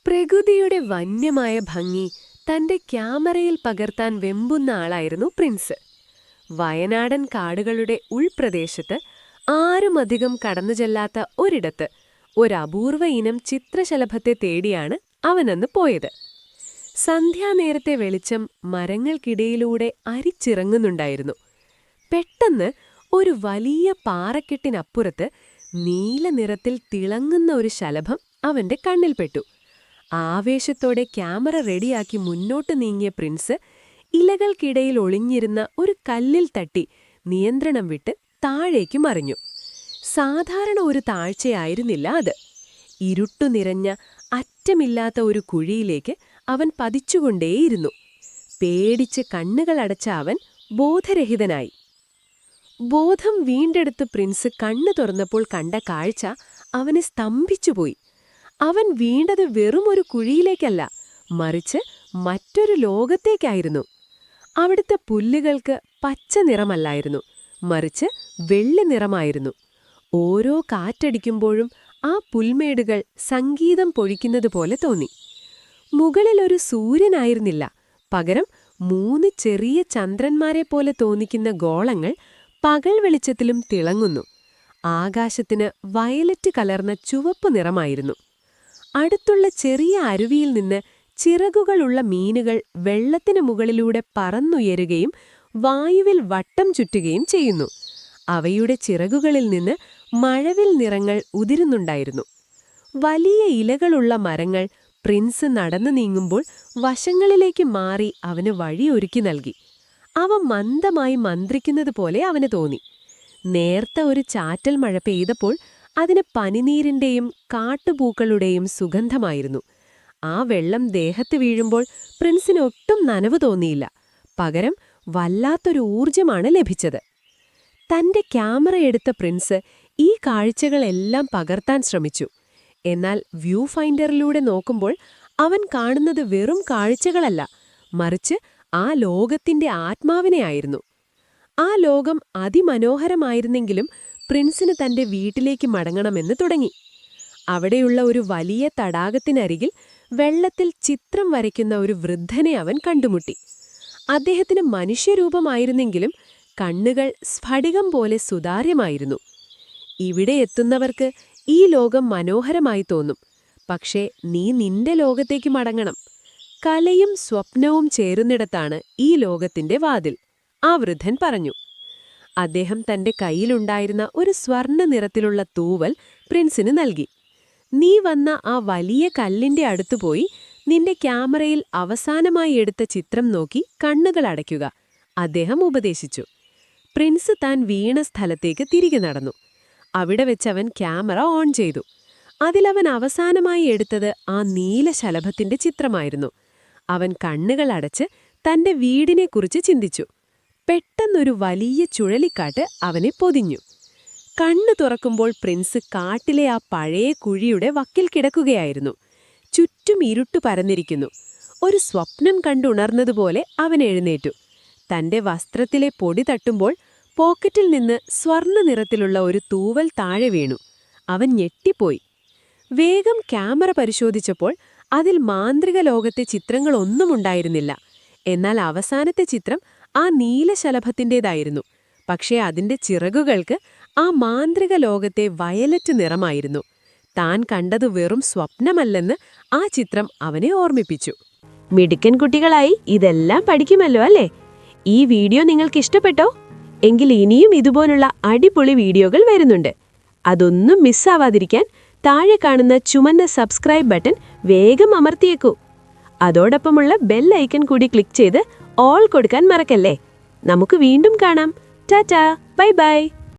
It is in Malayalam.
പ്രകൃതിയുടെ വന്യമായ ഭംഗി തന്റെ ക്യാമറയിൽ പകർത്താൻ വെമ്പുന്ന ആളായിരുന്നു പ്രിൻസ്. വയനാടൻ കാടുകളുടെ ഉൾപ്രദേശത്ത് ആരുമധികം കടന്നുചെല്ലാത്ത ഒരിടത്ത് ഒരപൂർവ ഇനം ചിത്രശലഭത്തെ തേടിയാണ് അവനന്ന് പോയത്. സന്ധ്യാനേരത്തെ വെളിച്ചം മരങ്ങൾക്കിടയിലൂടെ അരിച്ചിറങ്ങുന്നുണ്ടായിരുന്നു. പെട്ടെന്ന് ഒരു വലിയ പാറക്കെട്ടിനപ്പുറത്ത് നീല നിറത്തിൽ തിളങ്ങുന്ന ഒരു ശലഭം അവന്റെ കണ്ണിൽപ്പെട്ടു. ആവേശത്തോടെ ക്യാമറ റെഡിയാക്കി മുന്നോട്ട് നീങ്ങിയ പ്രിൻസ് ഇലകൾക്കിടയിൽ ഒളിഞ്ഞിരുന്ന ഒരു കല്ലിൽ തട്ടി നിയന്ത്രണം വിട്ട് താഴേക്ക് മറിഞ്ഞു. സാധാരണ ഒരു താഴ്ചയായിരുന്നില്ല അത്. ഇരുട്ടു നിറഞ്ഞ അറ്റമില്ലാത്ത ഒരു കുഴിയിലേക്ക് അവൻ പതിച്ചുകൊണ്ടേയിരുന്നു. പേടിച്ച് കണ്ണുകളടച്ച അവൻ ബോധരഹിതനായി. ബോധം വീണ്ടെടുത്ത് പ്രിൻസ് കണ്ണു തുറന്നപ്പോൾ കണ്ട കാഴ്ച അവനെ സ്തംഭിച്ചുപോയി. അവൻ വീണ്ടത് വെറുമൊരു കുഴിയിലേക്കല്ല, മറിച്ച് മറ്റൊരു ലോകത്തേക്കായിരുന്നു. അവിടുത്തെ പുല്ലുകൾക്ക് പച്ച നിറമല്ലായിരുന്നു, മറിച്ച് വെള്ളി നിറമായിരുന്നു. ഓരോ കാറ്റടിക്കുമ്പോഴും ആ പുൽമേടുകൾ സംഗീതം പൊഴിക്കുന്നതുപോലെ തോന്നി. മുകളിലൊരു സൂര്യനായിരുന്നില്ല, പകരം 3 ചെറിയ ചന്ദ്രന്മാരെപ്പോലെ തോന്നിക്കുന്ന ഗോളങ്ങൾ പകൽ വെളിച്ചത്തിലും തിളങ്ങുന്നു. ആകാശത്തിന് വയലറ്റ് കലർന്ന ചുവപ്പ് നിറമായിരുന്നു. അടുത്തുള്ള ചെറിയ അരുവിയിൽ നിന്ന് ചിറകുകളുള്ള മീനുകൾ വെള്ളത്തിനു മുകളിലൂടെ പറന്നുയരുകയും വായുവിൽ വട്ടം ചുറ്റുകയും ചെയ്യുന്നു. അവയുടെ ചിറകുകളിൽ നിന്ന് മഴവിൽ നിറങ്ങൾ ഉതിരുന്നുണ്ടായിരുന്നു. വലിയ ഇലകളുള്ള മരങ്ങൾ പ്രിൻസ് നടന്നു നീങ്ങുമ്പോൾ വശങ്ങളിലേക്ക് മാറി അവന് വഴിയൊരുക്കി നൽകി. അവ മന്ദമായി മന്ത്രിക്കുന്നതുപോലെ അവന് തോന്നി. നേർത്ത ഒരു ചാറ്റൽ മഴ പെയ്തപ്പോൾ അതിന് പനിനീരിന്റെയും കാട്ടുപൂക്കളുടെയും സുഗന്ധമായിരുന്നു. ആ വെള്ളം ദേഹത്ത് വീഴുമ്പോൾ പ്രിൻസിന് ഒട്ടും നനവ് തോന്നിയില്ല, പകരം വല്ലാത്തൊരു ഊർജമാണ് ലഭിച്ചത്. തന്റെ ക്യാമറ എടുത്ത പ്രിൻസ് ഈ കാഴ്ചകളെല്ലാം പകർത്താൻ ശ്രമിച്ചു. എന്നാൽ വ്യൂ ഫൈൻഡറിലൂടെ നോക്കുമ്പോൾ അവൻ കാണുന്നത് വെറും കാഴ്ചകളല്ല, മറിച്ച് ആ ലോകത്തിന്റെ ആത്മാവിനെയായിരുന്നു. ആ ലോകം അതിമനോഹരമായിരുന്നെങ്കിലും പ്രിൻസിന് തന്റെ വീട്ടിലേക്ക് മടങ്ങണമെന്ന് തുടങ്ങി. അവിടെയുള്ള ഒരു വലിയ തടാകത്തിനരികിൽ വെള്ളത്തിൽ ചിത്രം വരയ്ക്കുന്ന ഒരു വൃദ്ധനെ അവൻ കണ്ടുമുട്ടി. അദ്ദേഹത്തിന് മനുഷ്യരൂപമായിരുന്നെങ്കിലും കണ്ണുകൾ സ്ഫടികം പോലെ സുതാര്യമായിരുന്നു. ഇവിടെ എത്തുന്നവർക്ക് ഈ ലോകം മനോഹരമായി തോന്നും, പക്ഷേ നീ നിന്റെ ലോകത്തേക്ക് മടങ്ങണം. കലയും സ്വപ്നവും ചേരുന്നിടത്താണ് ഈ ലോകത്തിന്റെ വാതിൽ, ആ വൃദ്ധൻ പറഞ്ഞു. അദ്ദേഹം തന്റെ കയ്യിലുണ്ടായിരുന്ന ഒരു സ്വർണ്ണ നിറത്തിലുള്ള തൂവൽ പ്രിൻസിന് നൽകി. നീ വന്ന ആ വലിയ കല്ലിന്റെ അടുത്തുപോയി നിന്റെ ക്യാമറയിൽ അവസാനമായി എടുത്ത ചിത്രം നോക്കി കണ്ണുകൾ അടയ്ക്കുക, അദ്ദേഹം ഉപദേശിച്ചു. പ്രിൻസ് താൻ വീണ സ്ഥലത്തേക്ക് തിരികെ നടന്നു. അവിടെ വെച്ചവൻ ക്യാമറ ഓൺ ചെയ്തു. അതിലവൻ അവസാനമായി എടുത്തത് ആ നീല ശലഭത്തിന്റെ ചിത്രമായിരുന്നു. അവൻ കണ്ണുകൾ അടച്ച് തന്റെ വീടിനെക്കുറിച്ച് ചിന്തിച്ചു. പെട്ടെന്നൊരു വലിയ ചുഴലിക്കാറ്റ് അവനെ പൊതിഞ്ഞു. കണ്ണു തുറക്കുമ്പോൾ പ്രിൻസ് കാട്ടിലെ ആ പഴയ കുഴിയുടെ വക്കിൽ കിടക്കുകയായിരുന്നു. ചുറ്റും ഇരുട്ടു പരന്നിരിക്കുന്നു. ഒരു സ്വപ്നം കണ്ടുണർന്നതുപോലെ അവൻ എഴുന്നേറ്റു. തന്റെ വസ്ത്രത്തിലെ പൊടി തട്ടുമ്പോൾ പോക്കറ്റിൽ നിന്ന് സ്വർണ്ണ നിറത്തിലുള്ള ഒരു തൂവൽ താഴെ വീണു. അവൻ ഞെട്ടിപ്പോയി. വേഗം ക്യാമറ പരിശോധിച്ചപ്പോൾ അതിൽ മാന്ത്രിക ലോകത്തെ ചിത്രങ്ങളൊന്നും ഉണ്ടായിരുന്നില്ല. എന്നാൽ അവസാനത്തെ ചിത്രം ആ നീലശലഭത്തിൻ്റെതായിരുന്നു. പക്ഷേ അതിന്റെ ചിറകുകൾക്ക് ആ മാന്ത്രിക ലോകത്തെ വയലറ്റ് നിറമായിരുന്നു. താൻ കണ്ടത് വെറും സ്വപ്നമല്ലെന്ന് ആ ചിത്രം അവനെ ഓർമ്മിപ്പിച്ചു. മിടുക്കൻ കുട്ടികളായി ഇതെല്ലാം പഠിക്കുമല്ലോ അല്ലേ? ഈ വീഡിയോ നിങ്ങൾക്ക് ഇഷ്ടപ്പെട്ടോ? എങ്കിൽ ഇനിയും ഇതുപോലുള്ള അടിപൊളി വീഡിയോകൾ വരുന്നുണ്ട്. അതൊന്നും മിസ്സാവാതിരിക്കാൻ താഴെ കാണുന്ന ചുമന്ന സബ്സ്ക്രൈബ് ബട്ടൺ വേഗം അമർത്തിയേക്കൂ. അതോടൊപ്പമുള്ള ബെൽ ഐക്കൺ കൂടി ക്ലിക്ക് ചെയ്ത് ഓൾ കൊടുക്കാൻ മറക്കല്ലേ. നമുക്ക് വീണ്ടും കാണാം. Tata, bye bye.